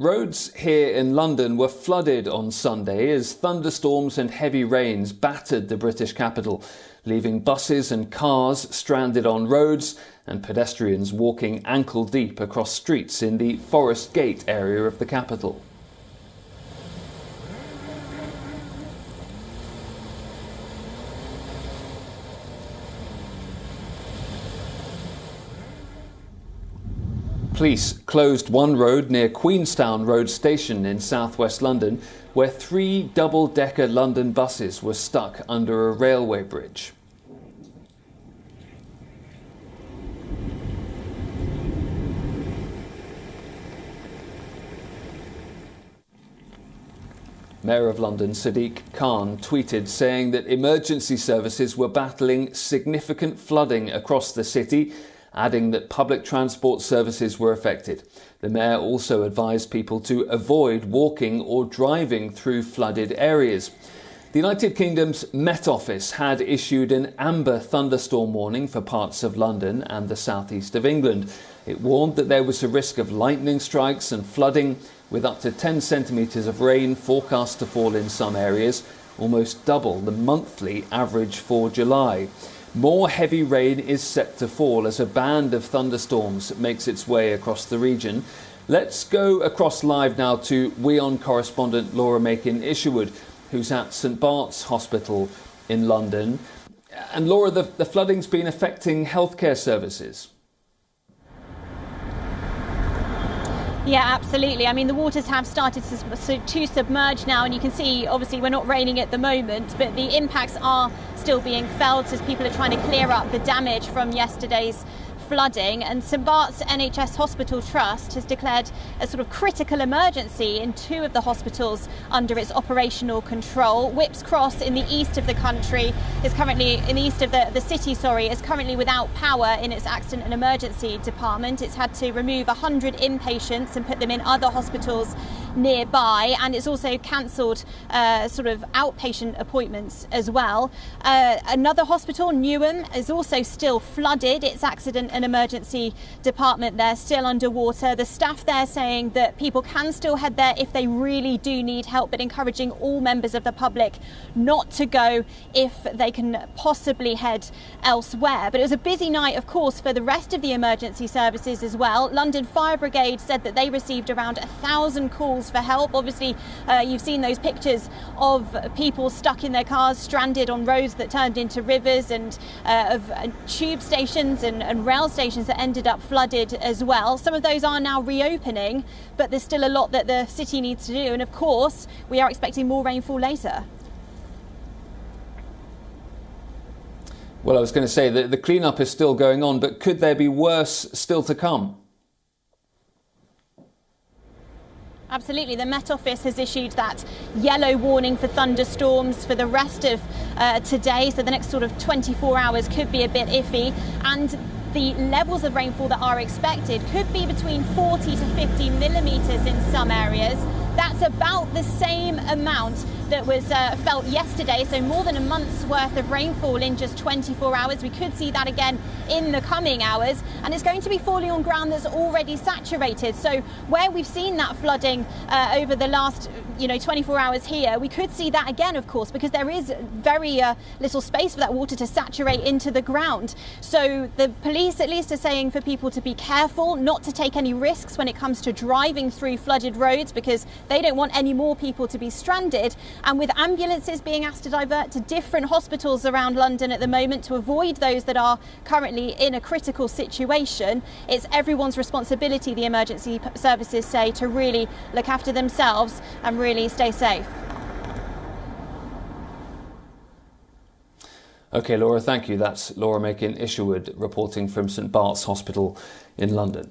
Roads here in London were flooded on Sunday as thunderstorms and heavy rains battered the British capital, leaving buses and cars stranded on roads and pedestrians walking ankle-deep across streets in the Forest Gate area of the capital. Police closed one road near Queenstown Road Station in southwest London, where 3 double-decker London buses were stuck under a railway bridge. Mayor of London Sadiq Khan tweeted saying that emergency services were battling significant flooding across the city, adding that public transport services were affected. The mayor also advised people to avoid walking or driving through flooded areas. The United Kingdom's Met Office had issued an amber thunderstorm warning for parts of London and the southeast of England. It warned that there was a risk of lightning strikes and flooding, with up to 10 centimetres of rain forecast to fall in some areas, almost double the monthly average for July. More heavy rain is set to fall as a band of thunderstorms makes its way across the region. Let's go across live now to WION correspondent Laura Makin-Isherwood, who's at St Bart's Hospital in London. And Laura, the flooding's been affecting healthcare services. Yeah, absolutely. I mean, the waters have started to submerge now, and you can see, obviously, we're not raining at the moment, but the impacts are still being felt as people are trying to clear up the damage from yesterday's flooding. And St Bart's NHS Hospital Trust has declared a sort of critical emergency in 2 of the hospitals under its operational control. Whipps Cross in the east of the country is currently, in the east of the city, is currently without power in its accident and emergency department. It's had to remove 100 inpatients and put them in other hospitals nearby, and it's also cancelled sort of outpatient appointments as well. Another hospital, Newham, is also still flooded. Its accident and emergency department there still underwater. The staff there saying that people can still head there if they really do need help, but encouraging all members of the public not to go if they can possibly head elsewhere. But it was a busy night, of course, for the rest of the emergency services as well. London Fire Brigade said that they received around 1,000 calls for help. Obviously, you've seen those pictures of people stuck in their cars, stranded on roads that turned into rivers, and of tube stations and rail stations that ended up flooded as well. Some of those are now reopening, but there's still a lot that the city needs to do. And of course, we are expecting more rainfall later. Well, I was going to say that the clean-up is still going on, but could there be worse still to come? Absolutely. The Met Office has issued that yellow warning for thunderstorms for the rest of today. So the next sort of 24 hours could be a bit iffy. And the levels of rainfall that are expected could be between 40 to 50 millimetres in some areas. That's about the same amount that was felt yesterday, so more than a month's worth of rainfall in just 24 hours. We could see that again in the coming hours, and it's going to be falling on ground that's already saturated. So where we've seen that flooding over the last 24 hours here, we could see that again, of course, because there is very little space for that water to saturate into the ground. So the police at least are saying for people to be careful, not to take any risks when it comes to driving through flooded roads, because they don't want any more people to be stranded. And with ambulances being asked to divert to different hospitals around London at the moment to avoid those that are currently in a critical situation, it's everyone's responsibility, the emergency services say, to really look after themselves and really stay safe. OK, Laura, thank you. That's Laura Makin-Isherwood reporting from St Bart's Hospital in London.